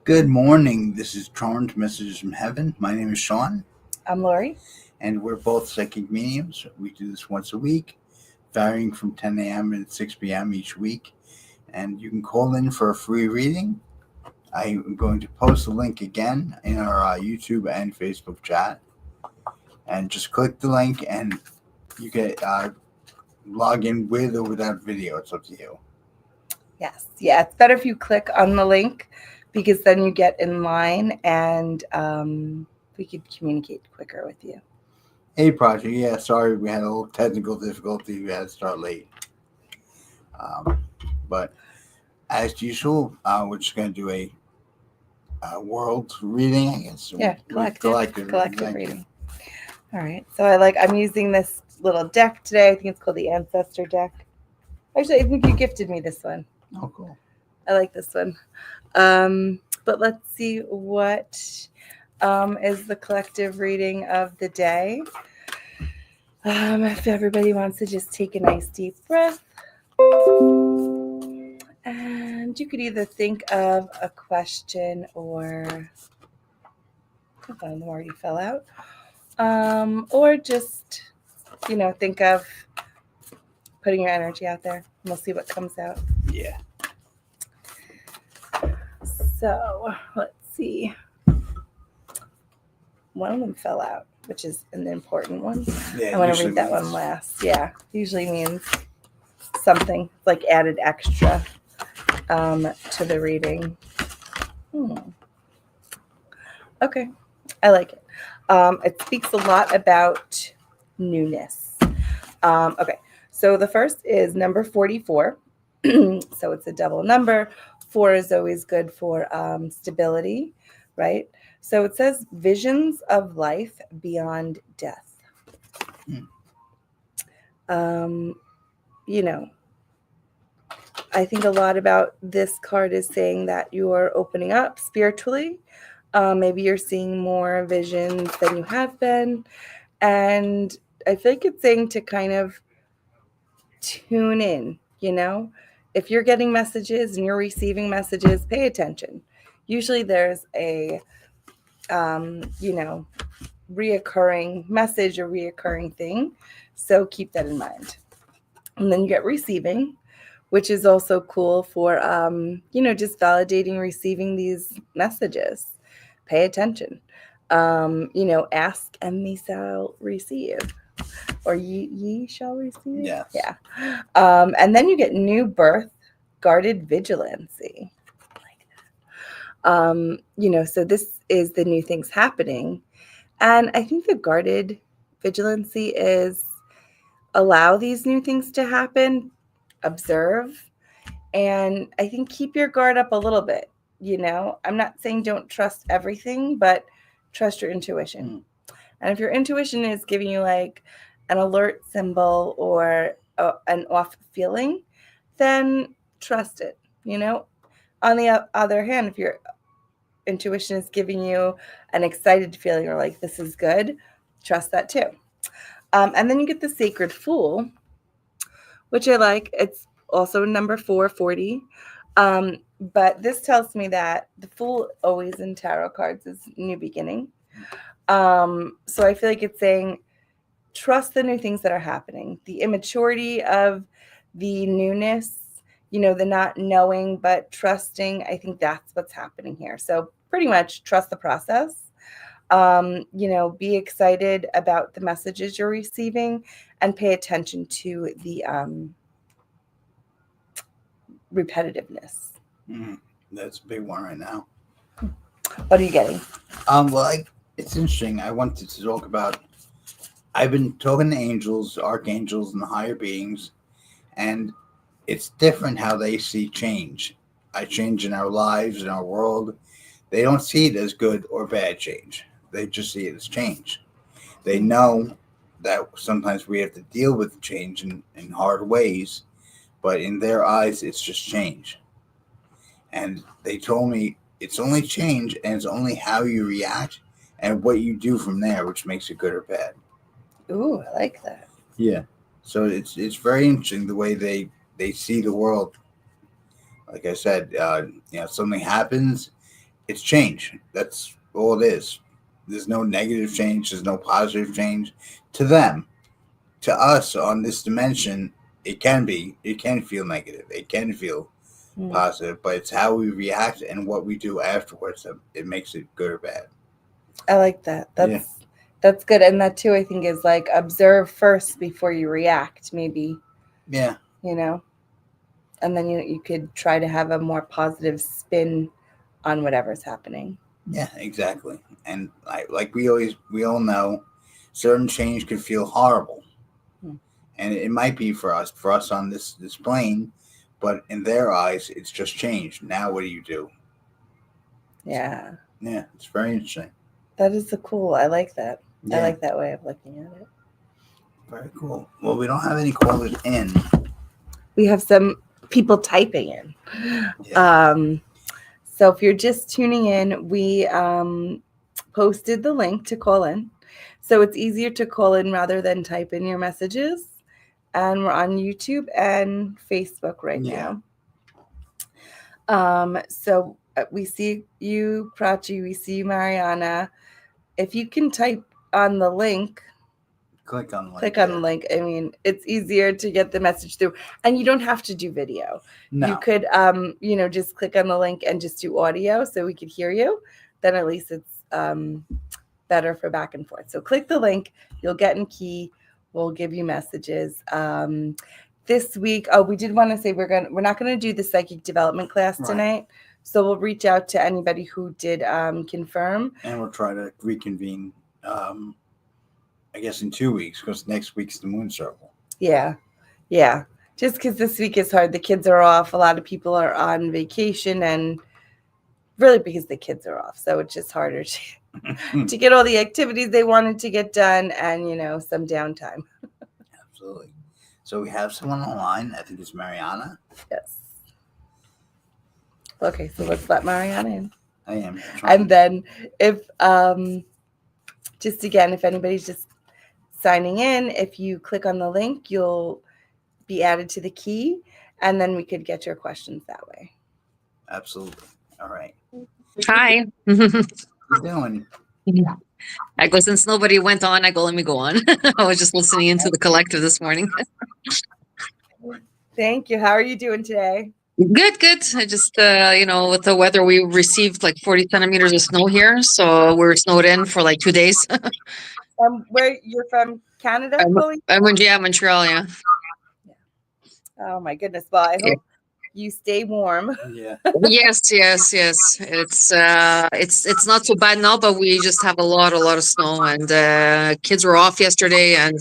Good morning. This is Charmed Messages from Heaven. My name is Shaun, I'm Lori. and we're both psychic mediums. We do this once a week, varying from 10 a.m. and 6 p.m. each week. And you can call in for a free reading. I'm going to post the link again in our YouTube and Facebook chat. And just click the link, and you can log in with or without video. It's up to you. Yes. Yeah, it's better if you click on the link because then you get in line and we could communicate quicker with you. Hey, Project. Yeah, sorry we had a little technical difficulty. We had to start late. But as usual, we're just going to do a world reading, I guess. Yeah, collective reading. reading. All right. So I'm using this little deck today. I think it's called the Ancestor deck. Actually, I think you gifted me this one. Oh, cool. I like this one. But let's see what is the collective reading of the day. If everybody wants to just take a nice deep breath. And you could either think of a question or the more you fill out. Or just, think of putting your energy out there. And we'll see what comes out. Yeah. So let's see. One of them fell out, which is an important one. Yeah, I want to read that one last. Yeah, usually means something like added extra to the reading. Okay, I like it. It speaks a lot about newness. Okay, so the first is number 44. So it's a double number. 4 is always good for stability, right? So it says visions of life beyond death. I think a lot about this card is saying that you're opening up spiritually. Maybe you're seeing more visions than you have been. And I feel like it's saying to kind of tune in, If you're getting messages and you're receiving messages, pay attention. Usually there's a, reoccurring message or reoccurring thing. So keep that in mind. And then you get receiving, which is also cool for, just validating receiving these messages. Pay attention. Ask and ye shall receive. Or ye shall receive. Yes. Yeah. And then you get new birth, guarded vigilancy. So this is the new things happening. And I think the guarded vigilancy is allow these new things to happen, observe, and I think keep your guard up a little bit. I'm not saying don't trust everything, but trust your intuition. And if your intuition is giving you like an alert symbol or an off feeling, then trust it. On the other hand, if your intuition is giving you an excited feeling or like this is good, trust that too. And then you get the Sacred Fool, which I like. It's also number 440. But this tells me that the Fool always in tarot cards is new beginning. So I feel like it's saying trust the new things that are happening. The immaturity of the newness, the not knowing but trusting. I think that's what's happening here. So pretty much trust the process. Be excited about the messages you're receiving and pay attention to the repetitiveness. That's a big one right now. What are you getting? It's interesting. I wanted to talk about, I've been talking to angels, archangels, and the higher beings, and it's different how they see change. Change in our lives, in our world. They don't see it as good or bad change. They just see it as change. They know that sometimes we have to deal with change in hard ways, but in their eyes, it's just change. And they told me it's only change, and it's only how you react and what you do from there, which makes it good or bad. Ooh, I like that. Yeah. So it's very interesting the way they see the world. Like I said, something happens, it's change. That's all it is. There's no negative change. There's no positive change to them. To us on this dimension, it can be. It can feel negative. It can feel Mm. positive, but it's how we react and what we do afterwards that it makes it good or bad. I like that. Yeah. That's good. And that too, I think, is like observe first before you react, maybe, Yeah. you know, and then you could try to have a more positive spin on whatever's happening. Yeah, exactly. And like we all know, certain change can feel horrible, Hmm. and it might be for us on this plane, but in their eyes, it's just change. Now, what do you do? Yeah, Yeah, it's very interesting. that is a cool. I like that. I Yeah, like that way of looking at it. very cool. Well, we don't have any callers in. We have some people typing in. Yeah. So if you're just tuning in, we posted the link to call in. So it's easier to call in rather than type in your messages. And we're on YouTube and Facebook right Yeah. now. So we see you, Prachi, we see you, Mariana. If you can type on the link, Click on the link. click on the link. I mean, it's easier to get the message through, and you don't have to do video. No. You could, just click on the link and just do audio so we could hear you. Then at least it's better for back and forth. So click the link. You'll get in key. We'll give you messages. This week, we did want to say we're not gonna do the psychic development class Right. tonight. So we'll reach out to anybody who did confirm. And we'll try to reconvene. I guess in 2 weeks, because next week's the moon circle. Yeah. Just because this week is hard. The kids are off. A lot of people are on vacation, and really because the kids are off. So it's just harder to get all the activities they wanted to get done and, some downtime. Absolutely. So we have someone online. I think it's Mariana. Yes. Okay, so let's let Mariana in. I am. And then if, just again, if anybody's just signing in, if you click on the link, you'll be added to the key, and then we could get your questions that way. Absolutely. All right. Hi. What are you doing? I go, since nobody went on, I go, let me go on. I was just listening into the collective this morning. Thank you. How are you doing today? Good. I just, with the weather, we received like 40 centimeters of snow here. So we're snowed in for like 2 days. Where you're from, Canada? I'm in Montreal, yeah. Oh my goodness. Well, I hope you stay warm. Yeah. Yes. It's not so bad now, but we just have a lot of snow, and kids were off yesterday, and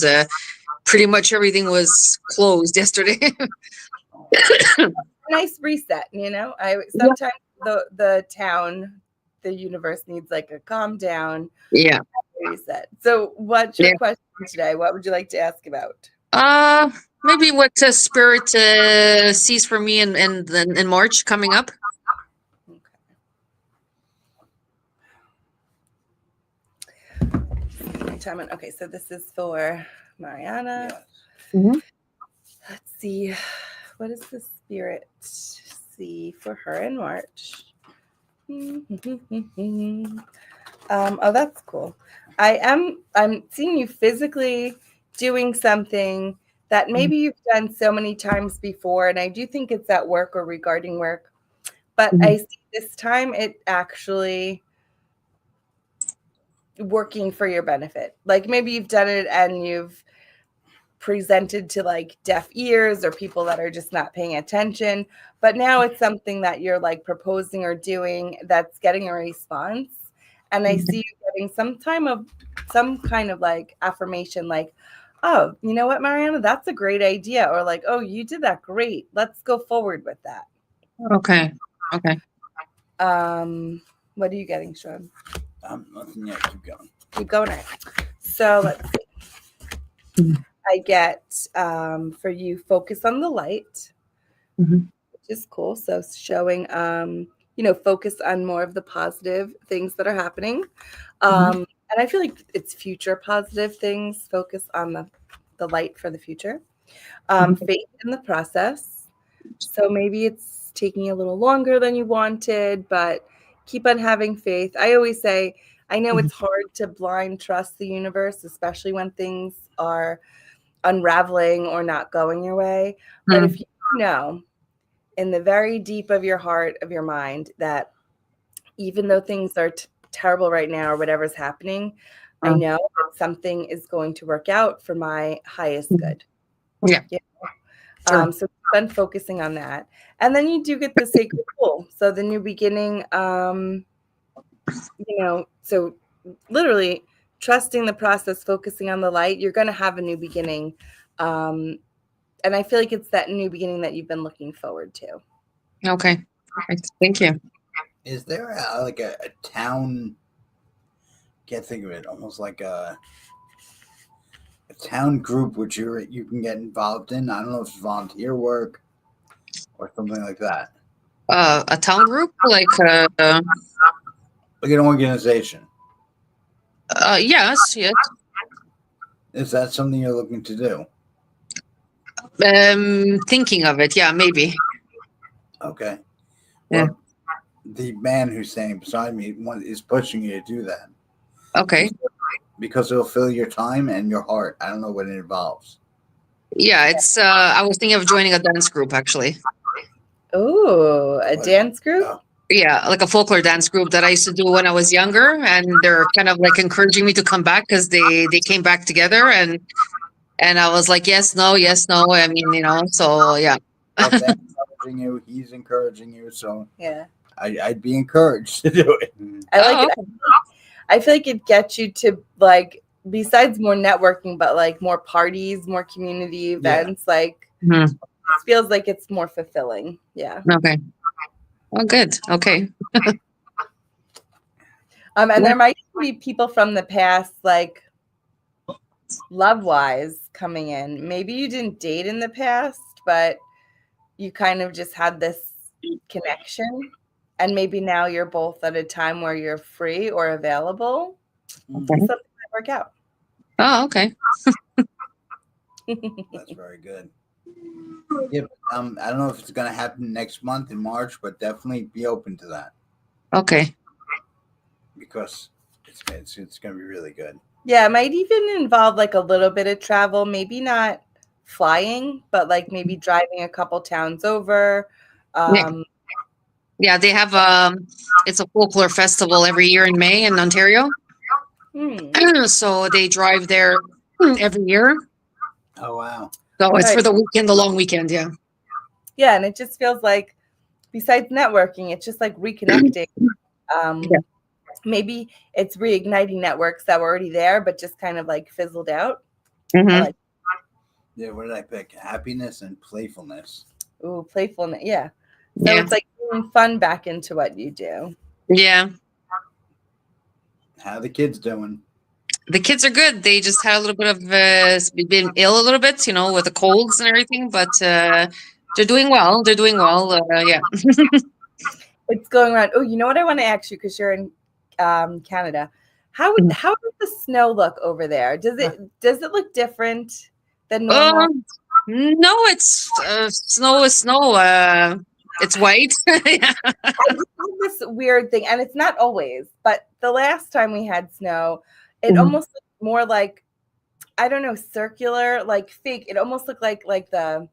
pretty much everything was closed yesterday. Nice reset, sometimes the town, the universe needs like a calm down. Yeah. Reset. So what's your question today? What would you like to ask about? Maybe what spirit sees for me in March coming up. Okay. Okay, so this is for Mariana. Yes. Mm-hmm. Let's see. What does the spirit see for her in March? Oh, that's cool. I'm seeing you physically doing something that maybe you've done so many times before, and I do think it's at work or regarding work, but I see this time it actually working for your benefit. Like maybe you've done it and you've presented to like deaf ears or people that are just not paying attention, but now it's something that you're like proposing or doing that's getting a response. And I see you getting some kind of like affirmation, like, oh, you know what, Mariana, that's a great idea, or like, oh, you did that great, let's go forward with that. Okay. What are you getting, Shaun? Nothing yet. Keep going. So let's see. I get for you, focus on the light, which is cool. So showing, focus on more of the positive things that are happening. And I feel like it's future positive things. Focus on the light for the future. Faith in the process. So maybe it's taking a little longer than you wanted, but keep on having faith. I always say, I know it's hard to blind trust the universe, especially when things are unraveling or not going your way. But if you know in the very deep of your heart, of your mind, that even though things are terrible right now or whatever's happening, I know that something is going to work out for my highest good. Yeah. Sure. So then focusing on that. And then you do get the sacred pool. So the new beginning, so literally trusting the process, focusing on the light, you're going to have a new beginning. And I feel like it's that new beginning that you've been looking forward to. Okay. Perfect. Thank you. Is there a town? Can't think of it. Almost like a town group which you can get involved in. I don't know if it's volunteer work or something like that. A town group, like an organization. Yes. Is that something you're looking to do? Thinking of it. Yeah, maybe. Okay. Yeah. Well, the man who's standing beside me is pushing you to do that. Okay. Because it'll fill your time and your heart. I don't know what it involves. Yeah, it's. I was thinking of joining a dance group, actually. Oh, a dance group? Yeah, like a folklore dance group that I used to do when I was younger, and they're kind of like encouraging me to come back because they came back together, and I was like, yes, no. I mean, so yeah. Well, that's encouraging you. He's encouraging you, so yeah, I'd be encouraged to do it. I like it. I feel like it gets you to, like, besides more networking, but like more parties, more community events. Yeah. Like, it feels like it's more fulfilling. Yeah. Okay. Oh, good. Okay. And there might be people from the past, like love-wise, coming in. Maybe you didn't date in the past, but you kind of just had this connection. And maybe now you're both at a time where you're free or available. Okay. Something might work out. Oh, okay. That's very good. Yeah, I don't know if it's going to happen next month in March, but definitely be open to that. Okay. Because it's going to be really good. Yeah, it might even involve like a little bit of travel, maybe not flying, but like maybe driving a couple towns over. Yeah, they have it's a folklore festival every year in May in Ontario. So they drive there every year. Oh, wow. So it's for the weekend, the long weekend, yeah. Yeah, and it just feels like, besides networking, it's just like reconnecting. Maybe it's reigniting networks that were already there, but just kind of like fizzled out. Mm-hmm. Yeah, what did I pick? Happiness and playfulness. Ooh, playfulness, yeah. So it's like bringing fun back into what you do. Yeah. How are the kids doing? The kids are good. They just had a little bit of been ill a little bit, with the colds and everything, but they're doing well. Yeah. It's going around. Oh, you know what I want to ask you, because you're in Canada. How does the snow look over there? Does it look different than normal? No, it's snow is snow. It's white. I have this weird thing, and it's not always, but the last time we had snow, it almost looked more like, I don't know, circular, like fake. It almost looked like the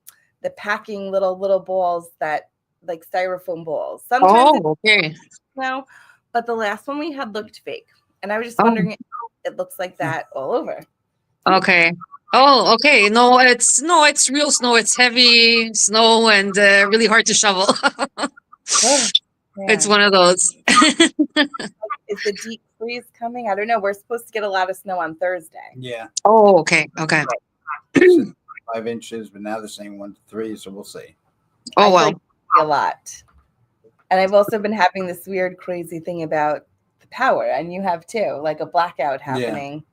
packing little balls, that like styrofoam balls. Sometimes okay. No, but the last one we had looked fake, and I was just wondering if it looks like that all over. Okay. Oh, okay. No, it's real snow. It's heavy snow and really hard to shovel. It's one of those. Is the deep freeze coming? I don't know. We're supposed to get a lot of snow on Thursday. Yeah. Oh, okay. 5 inches, but now they're saying 1 to 3, so we'll see. Oh, well. Like a lot. And I've also been having this weird, crazy thing about the power, and you have too, like a blackout happening.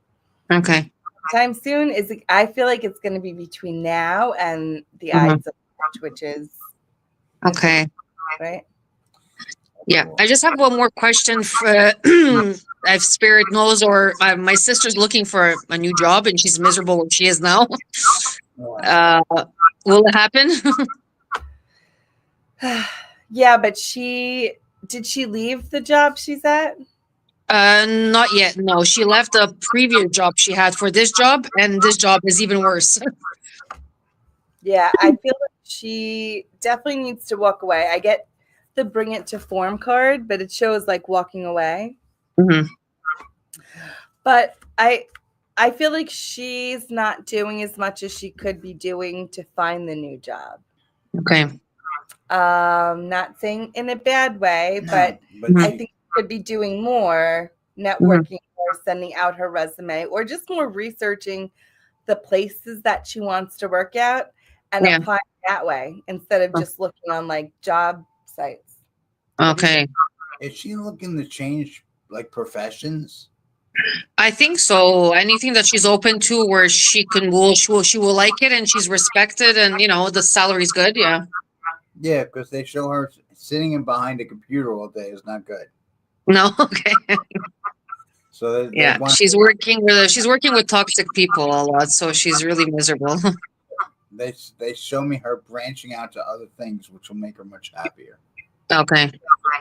Yeah. Okay. Time soon I feel like it's going to be between now and the Ides of March, which is okay. Right. Yeah, I just have one more question. If Spirit knows, or my sister's looking for a new job and she's miserable where she is now. Will it happen? Yeah, but she did she leave the job she's at? Not yet. No, she left the previous job she had for this job, and this job is even worse. Yeah, I feel like she definitely needs to walk away. I get the bring it to form card, but it shows like walking away. Mhm. But I feel like she's not doing as much as she could be doing to find the new job. Okay. Not saying in a bad way, No, but but Mhm. I think she could be doing more Mm-hmm. networking or sending out her resume or just more researching the places that she wants to work at and Yeah. applying that way instead of just looking on like job sites. Okay. is she looking to change like professions? I think so. Anything that she's open to, where she will like it, and she's respected, and the salary's good. Yeah. Yeah, because they show her sitting in behind a computer all day is not good. No. Okay. So they Yeah. want She's working with toxic people a lot, so she's really miserable. they show me her branching out to other things, which will make her much happier. Okay.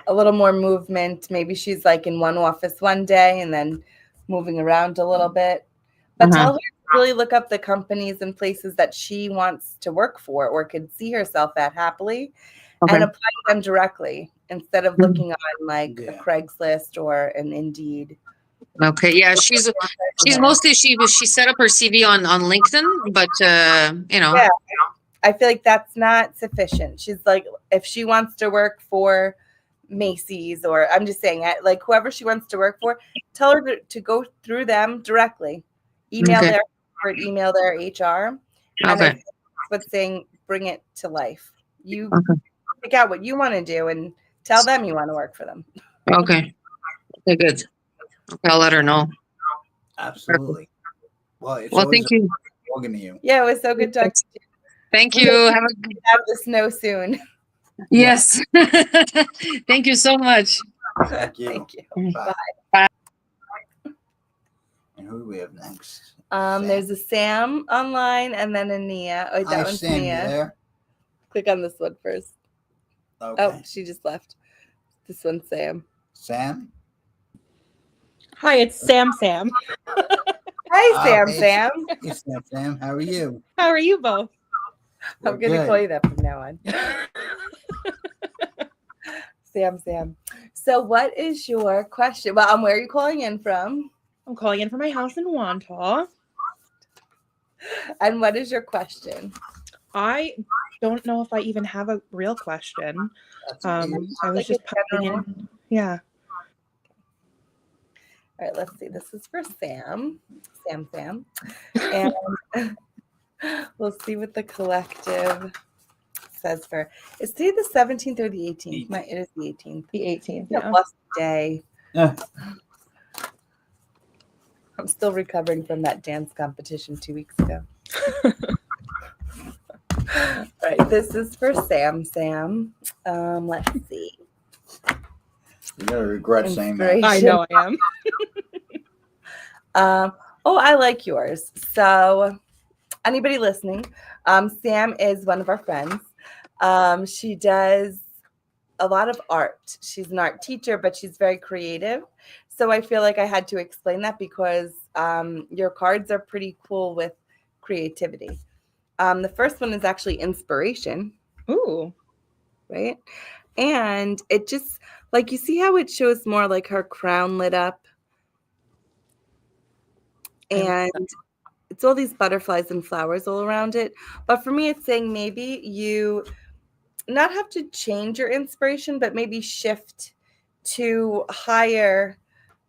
A little more movement. Maybe she's like in one office one day and then moving around a little bit. But Uh-huh. tell her to really look up the companies and places that she wants to work for or could see herself at happily and Okay. apply to them directly instead of looking on like a Yeah. Craigslist or an Indeed. Okay. Yeah. She's mostly she set up her CV on LinkedIn, but Yeah. I feel like that's not sufficient. She's like, if she wants to work for Macy's, or I'm just saying, like whoever she wants to work for, tell her to go through them directly. Email Okay. their or email their HR, and I Okay. think that's what's saying bring it to life. You Okay. pick out what you want to do and tell them you want to work for them. Okay. Okay. Good. Okay, I'll let her know. Absolutely. Well, it's Well, always thank you. talking to you. Yeah, it was so good talking to you. Thank you. Have a Have the snow soon. yes. Thank you so much. Thank you. Thank you. Bye. Bye. And who do we have next? Sam. There's a Sam online and then a Nia. Oh, Hi, that one's Sam. You Nia. there? Click on this one first. Okay. Oh, she just left. This one's Sam. Sam. Hi, it's Sam. Hi, Sam. Hey, Sam. Hey, Sam. How are you? How are you both? We're I'm gonna good. call you that from now on. Sam. So, what is your question? Well, where are you calling in from? I'm calling in from my house in Wantagh. And what is your question? I don't know if I even have a real question. That's I weird. was Like just a popping general- in. Yeah. All right, let's see. This is for Sam. Sam. And we'll see what the collective says for. Is today the 17th or the 18th? It is the 18th. The 18th. Yeah. Yeah. Blessed day. Yeah. I'm still recovering from that dance competition 2 weeks ago. All right, this is for Sam. Let's see. You're gonna regret saying that. I know I am. I like yours. So, anybody listening, Sam is one of our friends. She does a lot of art. She's an art teacher, but she's very creative. So I feel like I had to explain that because your cards are pretty cool with creativity. The first one is actually inspiration. Ooh. Right? And it just, like, you see how it shows more like her crown lit up? And it's all these butterflies and flowers all around it. But for me, it's saying maybe you not have to change your inspiration, but maybe shift to higher,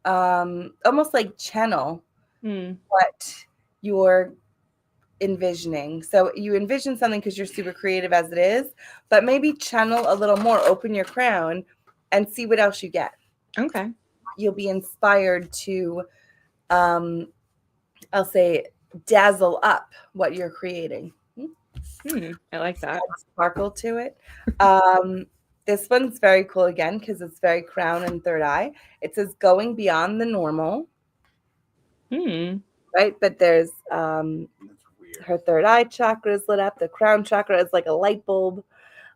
almost like channel what you're envisioning. So you envision something because you're super creative as it is, but maybe channel a little more, open your crown and see what else you get. Okay. You'll be inspired to, I'll say, dazzle up what you're creating. I like that. Sparkle to it. This one's very cool again because it's very crown and third eye. It says going beyond the normal. Right? But there's her third eye chakra is lit up. The crown chakra is like a light bulb.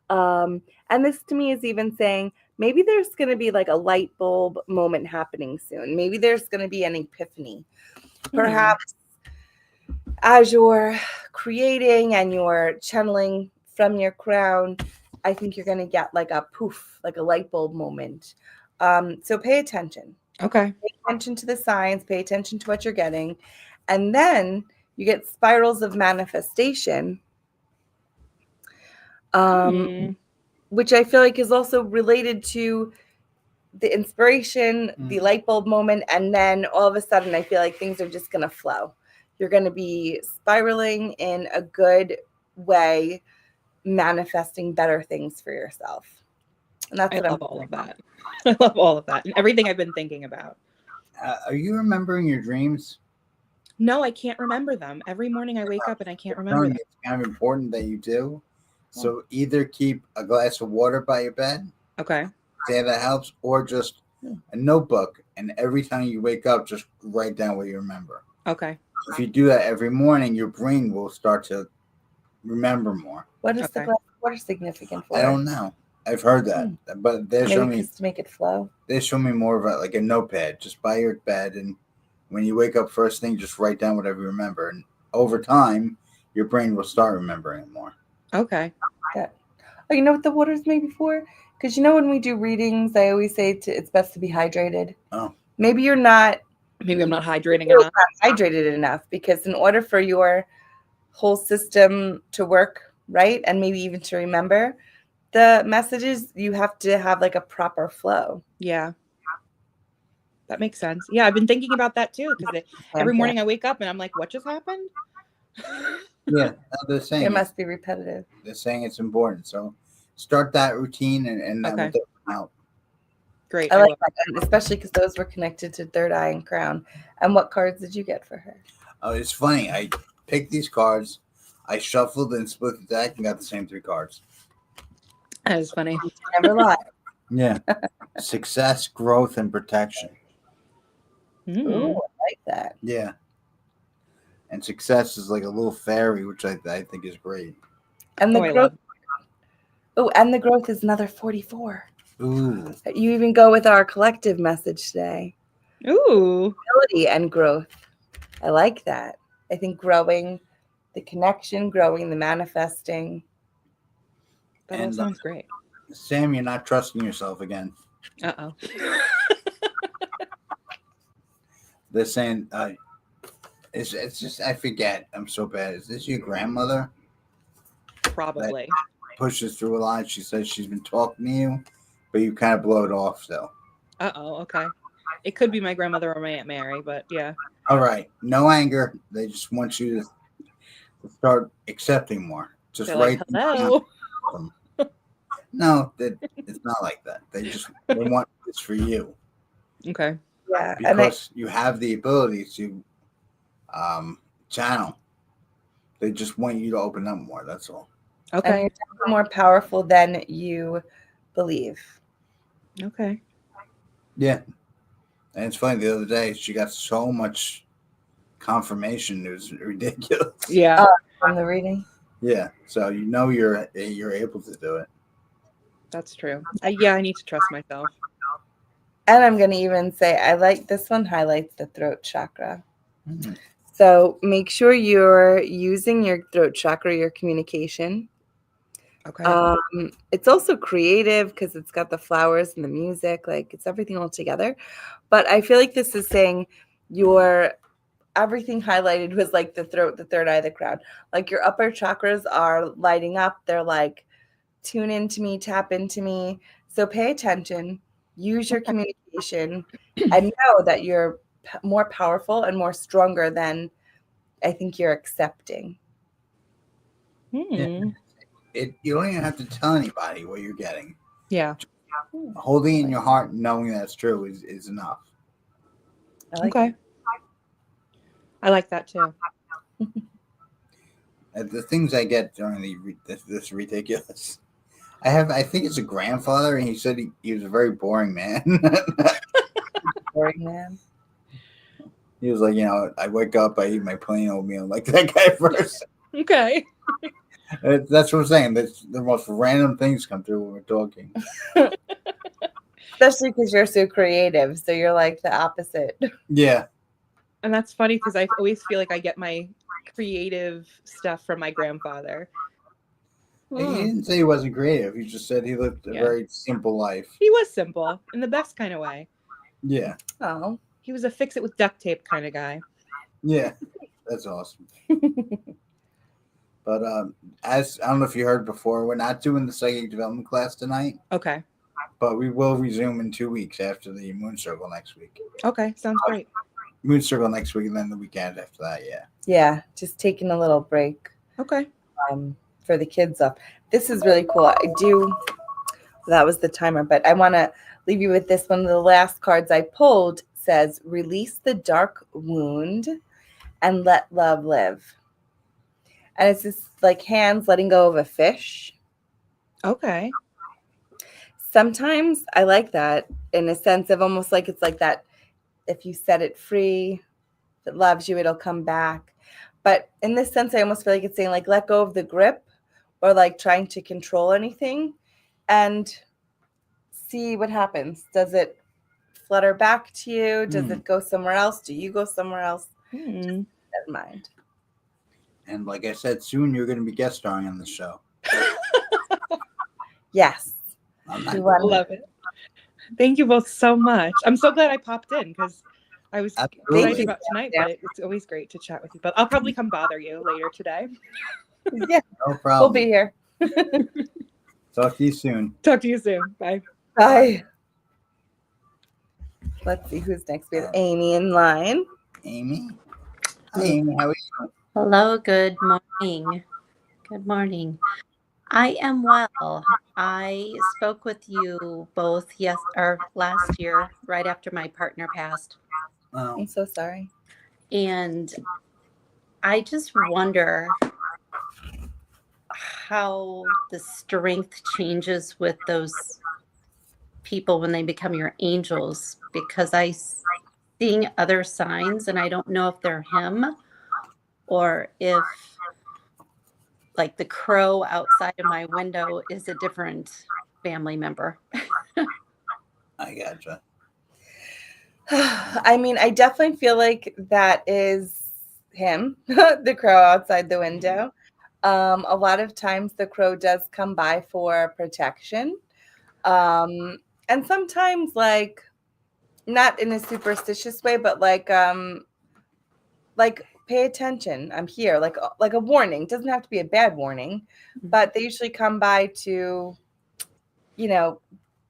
And this to me is even saying maybe there's going to be like a light bulb moment happening soon. Maybe there's going to be an epiphany. Perhaps as you're creating and you're channeling from your crown, I think you're going to get like a poof, like a light bulb moment. So pay attention. Okay. Pay attention to the signs, pay attention to what you're getting. And then you get spirals of manifestation, which I feel like is also related to the inspiration, the light bulb moment. And then all of a sudden, I feel like things are just going to flow. You're going to be spiraling in a good way, manifesting better things for yourself. And that's I love all of that. I love all of that and everything I've been thinking about. Are you remembering your dreams? No, I can't remember them. Every morning I wake up and I can't remember them. It's kind of important that you do. So either keep a glass of water by your bed. Okay. Say that helps, or just a notebook, and every time you wake up, just write down what you remember. Okay. If you do that every morning, your brain will start to remember more. What is the glass of water significant for? I don't know. I've heard that, but they're showing me to make it flow. They show me more of like a notepad just by your bed, and when you wake up first thing, just write down whatever you remember, and over time, your brain will start remembering it more. Okay. Yeah. Oh, you know what the water is maybe for? Because when we do readings, I always say it's best to be hydrated. Oh. Maybe Maybe I'm not hydrating enough. Not hydrated enough, because in order for your whole system to work right, and maybe even to remember the messages, you have to have like a proper flow. Yeah. That makes sense. Yeah, I've been thinking about that too, because every morning I wake up and I'm like, what just happened? Yeah, they're saying it must be repetitive. They're saying it's important. So start that routine, and that will help. Great. I like that, especially because those were connected to third eye and crown. And what cards did you get for her? Oh, it's funny. I picked these cards, I shuffled and split the deck, and got the same 3 cards. That is funny. Never lie. Yeah. Success, growth, and protection. Ooh, I like that. Yeah. And success is like a little fairy, which I think is great. And the growth. And the growth is another 44. Ooh. You even go with our collective message today. Ooh. Ability and growth. I like that. I think growing the connection, growing the manifesting. That all sounds great. Sam, you're not trusting yourself again. Uh-oh. They're saying, it's just, I forget. I'm so bad. Is this your grandmother? Probably. That pushes through a lot. She says she's been talking to you, but you kind of blow it off still. Uh-oh, okay. It could be my grandmother or my Aunt Mary, but yeah. All right. No anger. They just want you to start accepting more. Just write hello. No, it's not like that. They want this for you. Okay. Yeah. Because you have the ability to channel. They just want you to open up more. That's all. Okay. And you're more powerful than you believe. Okay. Yeah. And it's funny, the other day she got so much confirmation, it was ridiculous. Yeah. From the reading. Yeah. So you're able to do it. That's true. I need to trust myself. And I'm going to even say, I like this one highlights the throat chakra. Mm-hmm. So make sure you're using your throat chakra, your communication. Okay. It's also creative because it's got the flowers and the music, like it's everything all together. But I feel like this is saying your everything highlighted was like the throat, the third eye, the crown. Like your upper chakras are lighting up. They're like, tune into me, tap into me. So pay attention, use your communication, and know that you're more powerful and more stronger than I think you're accepting. Yeah. You don't even have to tell anybody what you're getting. Yeah. Holding it in your heart, knowing that's true is enough. Okay. I like that too. The things I get during this ridiculous. I think it's a grandfather, and he said he was a very boring man. Boring man. He was like, I wake up, I eat my plain oatmeal, like that guy first. Okay. That's what I'm saying. The most random things come through when we're talking. Especially because you're so creative. So you're like the opposite. Yeah. And that's funny because I always feel like I get my creative stuff from my grandfather. He didn't say he wasn't creative. He just said he lived a very simple life. He was simple in the best kind of way. Yeah. Oh. He was a fix it with duct tape kind of guy. Yeah. That's awesome. But as I don't know if you heard before, we're not doing the psychic development class tonight. Okay. But we will resume in 2 weeks after the Moon Circle next week. Okay, sounds great. Moon Circle next week, and then the weekend after that, yeah. Yeah, just taking a little break. Okay. For the kids up. This is really cool. That was the timer, but I want to leave you with this one. The last cards I pulled says, release the dark wound and let love live. And it's just like hands letting go of a fish. Okay. Sometimes I like that in a sense of almost like it's like that. If you set it free, if it loves you, it'll come back. But in this sense, I almost feel like it's saying like, let go of the grip or like trying to control anything and see what happens. Does it flutter back to you? Does it go somewhere else? Do you go somewhere else? Just keep that in mind. And like I said, soon you're going to be guest starring on the show. Yes. Love it. Thank you both so much. I'm so glad I popped in because I was excited about tonight, but it's always great to chat with you. But I'll probably come bother you later today. Yeah. No problem. We'll be here. Talk to you soon. Talk to you soon. Bye. Bye. Let's see who's next. We have Amy in line. Amy? Hi, Amy. How are you? Hello. Good morning. Good morning. I am well. I spoke with you both last year, right after my partner passed. Oh. I'm so sorry. And I just wonder how the strength changes with those people when they become your angels, because I seeing other signs and I don't know if they're him or if like the crow outside of my window is a different family member. I gotcha. I mean, I definitely feel like that is him, the crow outside the window. A lot of times the crow does come by for protection. And sometimes like not in a superstitious way, but like pay attention. I'm here, like a warning. It doesn't have to be a bad warning, but they usually come by to,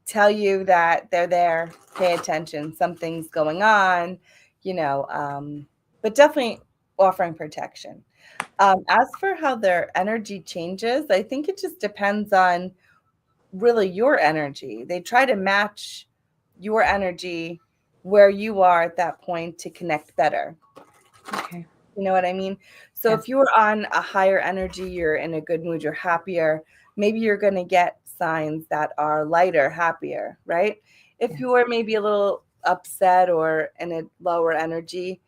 tell you that they're there. Pay attention. Something's going on, but definitely offering protection. As for how their energy changes, I think it just depends on really your energy. They try to match your energy where you are at that point to connect better. Okay. You know what I mean? So if you're on a higher energy, you're in a good mood, you're happier, maybe you're going to get signs that are lighter, happier, right? If you're maybe a little upset or in a lower energy,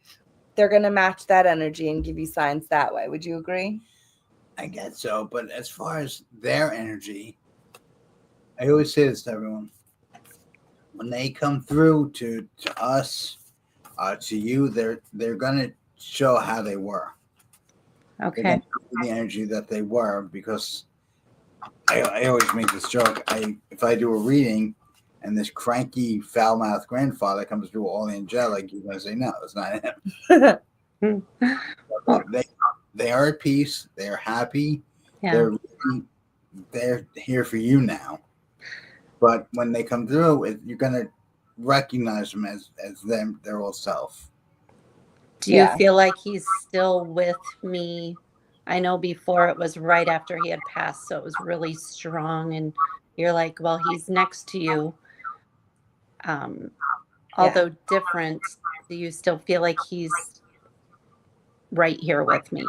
they're going to match that energy and give you signs that way. Would you agree? I guess so. But as far as their energy, I always say this to everyone. When they come through to us, to you, they're going to show how they were. Okay. The energy that they were, because I always make this joke. If I do a reading and this cranky, foul-mouthed grandfather comes through all angelic, you're going to say, no, it's not him. They are at peace. They're happy. Yeah. They're here for you now. But when they come through, you're going to recognize them as them, their old self. Do you feel like he's still with me? I know before it was right after he had passed, so it was really strong. And you're like, well, he's next to you. Although different, do you still feel like he's right here with me?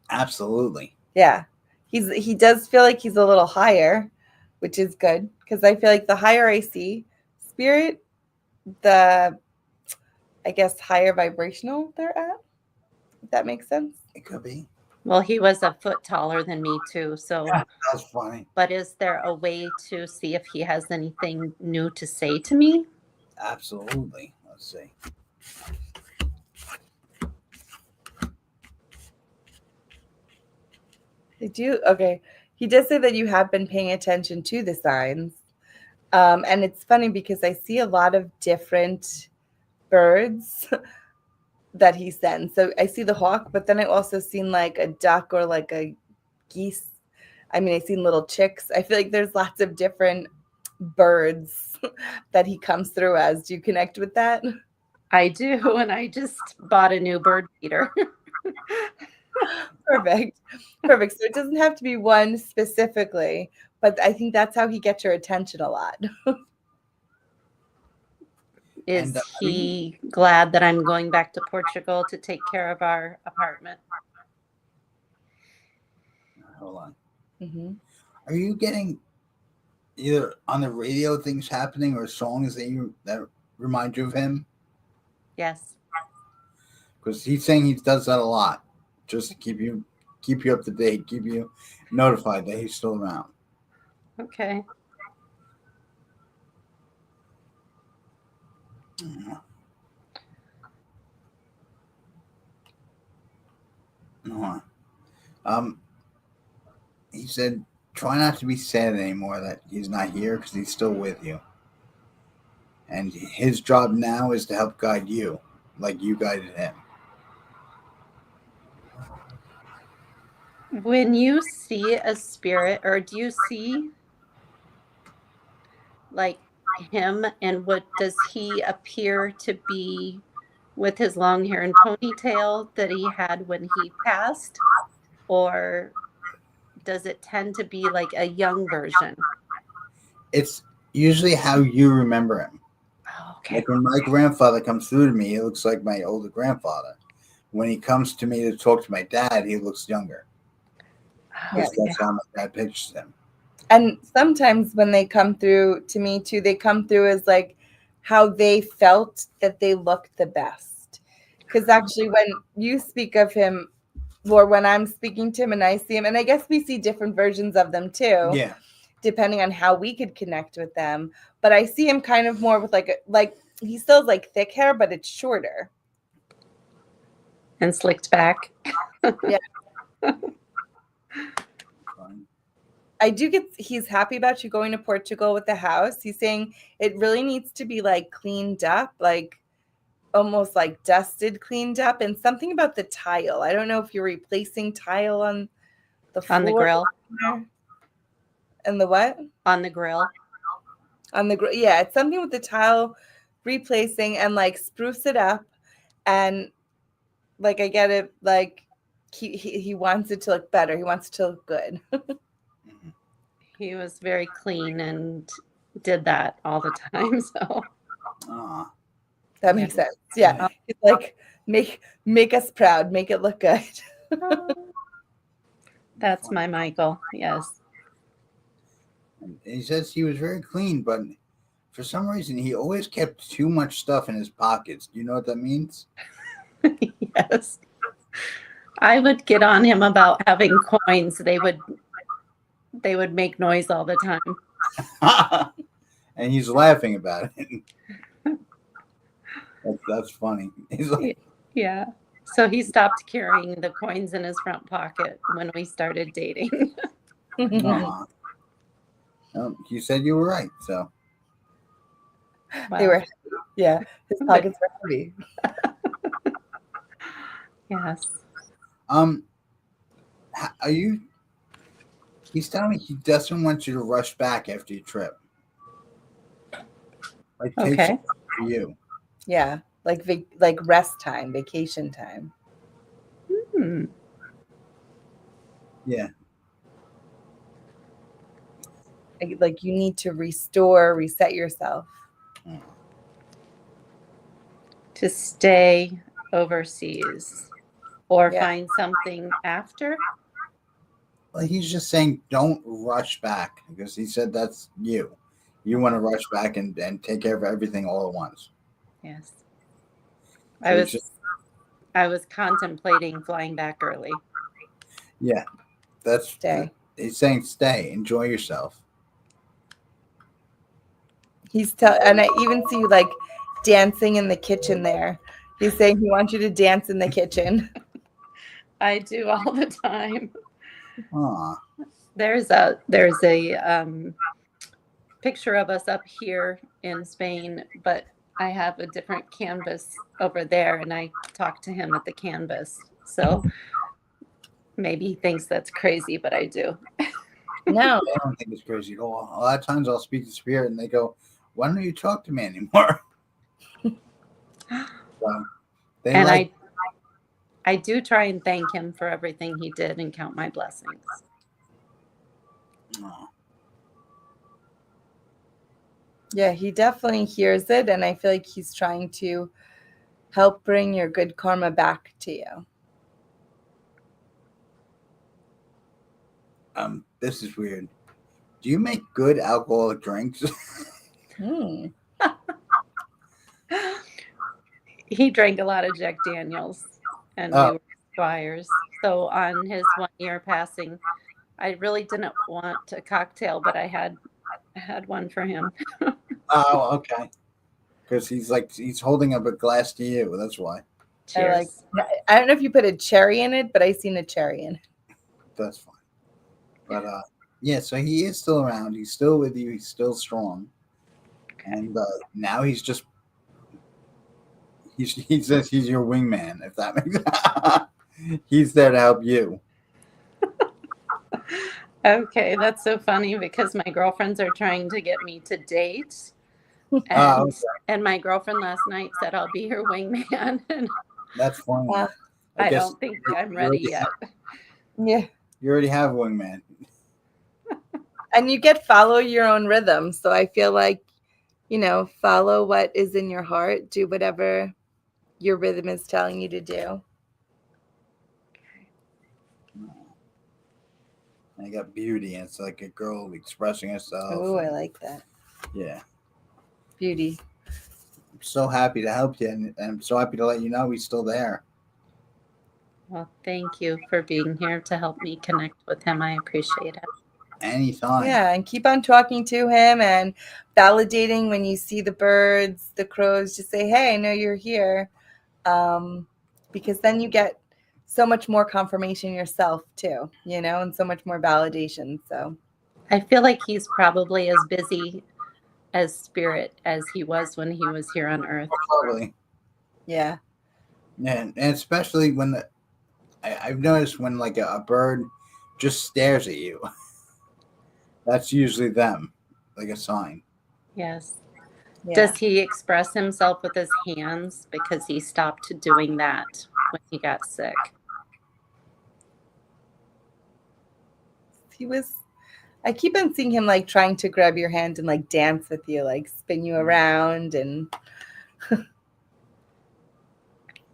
Absolutely. Yeah. He does feel like he's a little higher, which is good, because I feel like the higher I see spirit, the higher vibrational they're at. If that makes sense. It could be. Well, he was a foot taller than me too. So, That's funny. but is there a way to see if he has anything new to say to me? Absolutely. Let's see. They do. Okay. He does say that you have been paying attention to the signs. And it's funny because I see a lot of different birds that he sends. So I see the hawk, but then I also seen like a duck or like a geese. I mean, I seen little chicks. I feel like there's lots of different birds that he comes through as. Do you connect with that? I do, and I just bought a new bird feeder. Perfect. Perfect. So it doesn't have to be one specifically, but I think that's how he gets your attention a lot. Is And, he glad that I'm going back to Portugal to take care of our apartment? Hold on. Mm-hmm. Are you getting either on the radio things happening or songs that remind you of him? Yes. Because he's saying he does that a lot, just to keep you up to date, keep you notified that he's still around. Okay. No. He said, try not to be sad anymore that he's not here because he's still with you. And his job now is to help guide you, like you guided him. When you see a spirit, or do you see like him, and what does he appear to be with his long hair and ponytail that he had when he passed? Or does it tend to be like a young version? It's usually how you remember him. Oh, okay. Like when my grandfather comes through to me, he looks like my older grandfather. When he comes to me to talk to my dad, he looks younger. Yeah. That's how my dad pictures him. And sometimes when they come through to me too, they come through as like how they felt that they looked the best. Because actually, when you speak of him, or when I'm speaking to him and I see him, and I guess we see different versions of them too, Yeah. depending on how we could connect with them. But I see him kind of more with like he still has like thick hair, but it's shorter. And slicked back. Yeah. I do get he's happy about you going to Portugal with the house. He's saying it really needs to be like cleaned up, like almost like dusted, cleaned up, and something about the tile. I don't know if you're replacing tile on the floor. On the grill. And the what? On the grill. On the grill. Yeah, it's something with the tile replacing and like spruce it up. And like I get it, like he wants it to look better. He wants it to look good. He was very clean and did that all the time. So that makes sense. Yeah. He's like, make us proud, make it look good. That's my Michael. Yes. And he says he was very clean, but for some reason he always kept too much stuff in his pockets. Do you know what that means? Yes. I would get on him about having coins. They would make noise all the time. And he's laughing about it. That's funny. He's like, yeah. So he stopped carrying the coins in his front pocket when we started dating. You said you were right. So Wow. They were, yeah. His pockets were heavy. Yes. Are you? He's telling me he doesn't want you to rush back after your trip. Like, take Okay. some for you. Yeah, like rest time, vacation time. Yeah. Like you need to reset yourself. To stay overseas or find something after? Well, he's just saying don't rush back because he said that's you. You want to rush back and take care of everything all at once. Yes. So I was contemplating flying back early. Yeah, that's Stay. he's saying stay, enjoy yourself. And I even see you like dancing in the kitchen there. He's saying he wants you to dance in the kitchen. I do all the time. Aw, There's a picture of us up here in Spain, but I have a different canvas over there, and I talk to him at the canvas. So maybe he thinks that's crazy, but I do. No. I don't think it's crazy at all. A lot of times I'll speak to spirit and they go, "Why don't you talk to me anymore?" So they And like. I do try and thank him for everything he did and count my blessings. Aw. Yeah, he definitely hears it, and I feel like he's trying to help bring your good karma back to you. This is weird. Do you make good alcoholic drinks? Hmm. He drank a lot of Jack Daniels, and Oh. we were squires. So on his 1 year passing, I really didn't want a cocktail, but I had one for him. Oh, okay. Because he's holding up a glass to you. That's why. Cheers. I don't know if you put a cherry in it, but I seen a cherry in it. That's fine. But yeah. So he is still around. He's still with you. He's still strong. And now he's just he says he's your wingman. If that makes he's there to help you. Okay, that's so funny because my girlfriends are trying to get me to date. Oh, And okay. and my girlfriend last night said I'll be your wingman. And That's fine. I guess don't think I'm you ready already yet. Yeah. You already have a wingman. And you get follow your own rhythm. So I feel like, follow what is in your heart. Do whatever your rhythm is telling you to do. I got beauty, and it's like a girl expressing herself. Oh, I like that. Yeah. Beauty. I'm so happy to help you, and I'm so happy to let you know he's still there. Well, thank you for being here to help me connect with him. I appreciate it. Anytime. Yeah, and keep on talking to him and validating when you see the birds, the crows, just say, hey, I know you're here. Because then you get so much more confirmation yourself too, and so much more validation. So I feel like he's probably as busy as spirit as he was when he was here on Earth. Totally. Yeah. And especially when I've noticed when like a bird just stares at you. That's usually them, like a sign. Yes. Yeah. Does he express himself with his hands? Because he stopped doing that when he got sick. I keep on seeing him like trying to grab your hand and like dance with you, like spin you around. And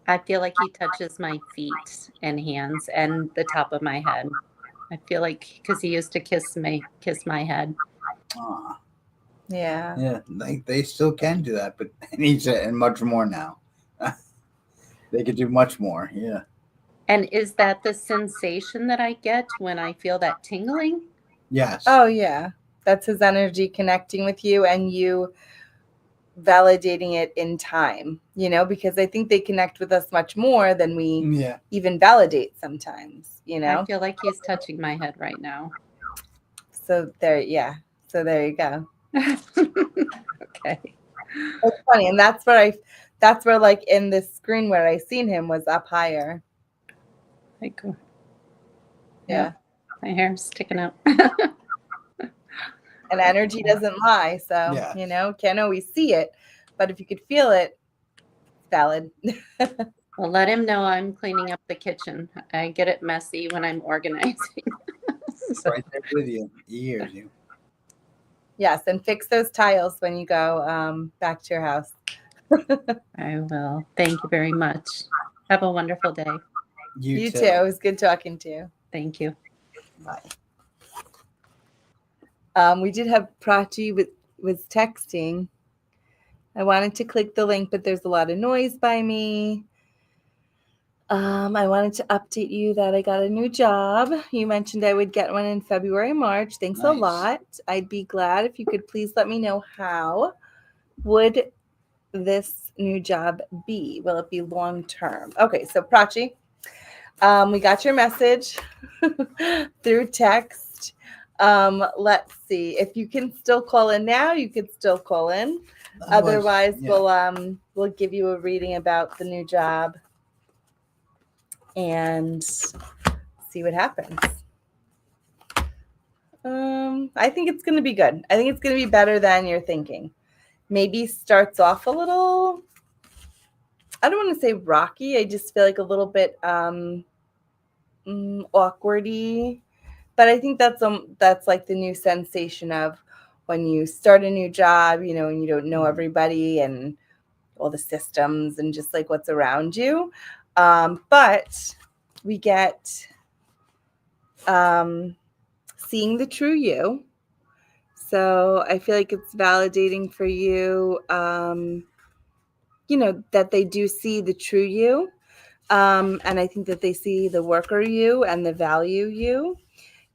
I feel like he touches my feet and hands and the top of my head. I feel like because he used to kiss my head. Aw. Yeah. Yeah, they still can do that, but it needs it and much more now. They could do much more. Yeah. And is that the sensation that I get when I feel that tingling? Yes. Oh, yeah. That's his energy connecting with you and you validating it in time, because I think they connect with us much more than we even validate sometimes, I feel like he's touching my head right now. So there you go. Okay. It's funny. And that's where like in this screen where I seen him was up higher. Like, Yeah. My hair's sticking out. And energy doesn't lie. So, can't always see it. But if you could feel it, it's valid. Well, let him know I'm cleaning up the kitchen. I get it messy when I'm organizing. So. Right there with you. He hears you. Yes, and fix those tiles when you go back to your house. I will. Thank you very much. Have a wonderful day. You too. It was good talking to you. Thank you. Bye. We did have Prachi was texting. I wanted to click the link, but there's a lot of noise by me. I wanted to update you that I got a new job. You mentioned I would get one in February, March. Thanks a Nice. lot. I'd be glad if you could please let me know how would this new job be? Will it be long term? Okay, so Prachi, we got your message through text. Let's see if you can still call in now. You could still call in. Otherwise, yeah. we'll give you a reading about the new job and see what happens. I think it's going to be good. I think it's going to be better than you're thinking. Maybe starts off a little, I don't want to say rocky. I just feel like a little bit awkwardy. But I think that's like the new sensation of when you start a new job, you know, and you don't know everybody and all the systems and just like what's around you. But we get seeing the true you. So I feel like it's validating for you, you know, that they do see the true you. And I think that they see the worker you and the value you.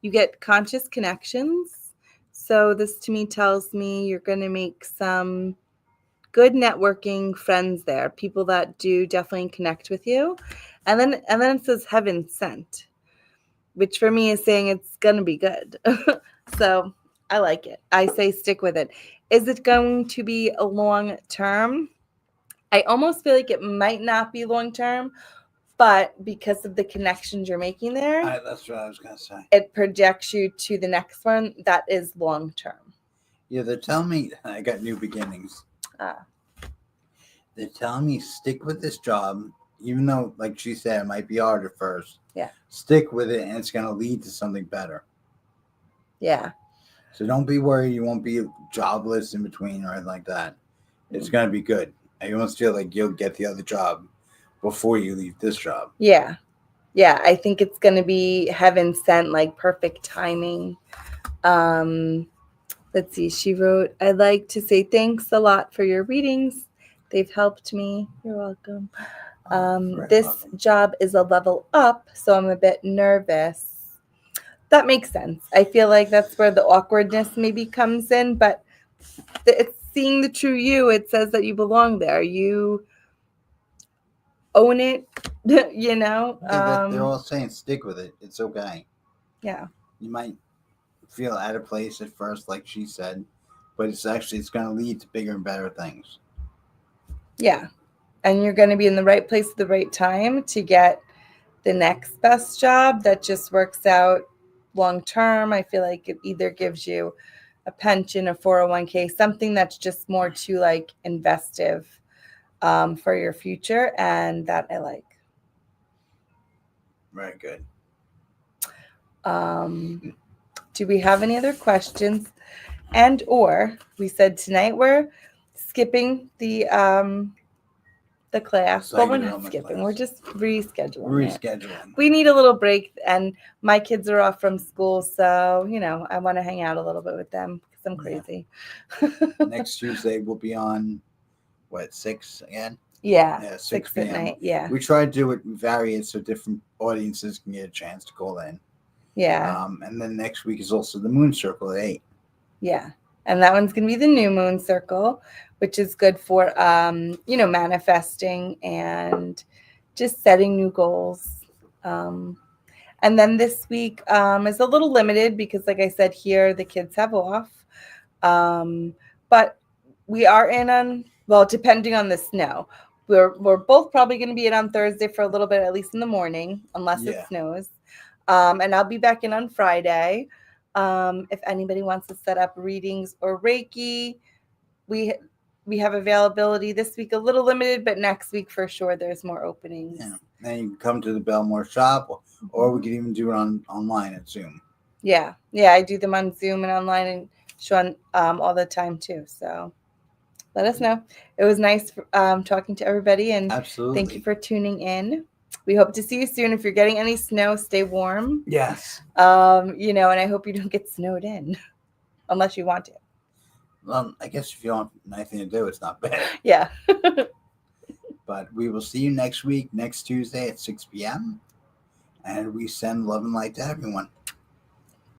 You get conscious connections. So this to me tells me you're going to make some good networking friends there, people that do definitely connect with you. And then it says heaven sent, which for me is saying it's going to be good. So I like it. I say stick with it. Is it going to be a long term? I almost feel like it might not be long term, but because of the connections you're making there, That's what I was going to say. it projects you to the next one that is long term. Yeah, they're telling me I got new beginnings. They're telling me stick with this job, even though, like she said, it might be hard at first. Yeah. Stick with it, and it's going to lead to something better. Yeah. So don't be worried. You won't be jobless in between or anything like that. It's going to be good. I almost feel like you'll get the other job before you leave this job. Yeah. Yeah. I think it's going to be heaven sent, like perfect timing. Let's see. She wrote, I'd like to say thanks a lot for your readings. They've helped me. You're welcome. This job is a level up, so I'm a bit nervous. That makes sense. I feel like that's where the awkwardness maybe comes in, but it's seeing the true you. It says that you belong there. You own it, you know. They're all saying stick with it. It's okay. Yeah. You might feel out of place at first, like she said, but it's going to lead to bigger and better things. Yeah. And you're going to be in the right place at the right time to get the next best job that just works out long term. I feel like it either gives you a pension, a 401k, something that's just more to like investive for your future. And that I like. Very good. Do we have any other questions? And or we said tonight we're skipping the class. Well, we're not skipping. We're just rescheduling. We need a little break, and my kids are off from school, so you know I want to hang out a little bit with them because I'm crazy. Next Tuesday we'll be on 6 again. Yeah, 6 at night. Yeah, we try to do it varied so different audiences can get a chance to call in. Yeah. And then next week is also the Moon Circle at 8. Yeah. And that one's going to be the new moon circle, which is good for, you know, manifesting and just setting new goals. And then this week is a little limited because, like I said, here the kids have off. But we are in on, well, depending on the snow. We're both probably going to be in on Thursday for a little bit, at least in the morning, unless it snows. And I'll be back in on Friday. If anybody wants to set up readings or Reiki, we have availability this week, a little limited, but next week for sure there's more openings. Yeah. Then you can come to the Belmore shop, or we can even do it online at Zoom. Yeah, I do them on Zoom and online and Shaun all the time too. So let us know. It was nice talking to everybody, and absolutely thank you for tuning in. We hope to see you soon. If you're getting any snow, stay warm. Yes. You know, and I hope you don't get snowed in unless you want to. Well, I guess if you don't have nothing to do, it's not bad. Yeah. But But we will see you next week, next Tuesday at 6 p.m. And we send love and light to everyone.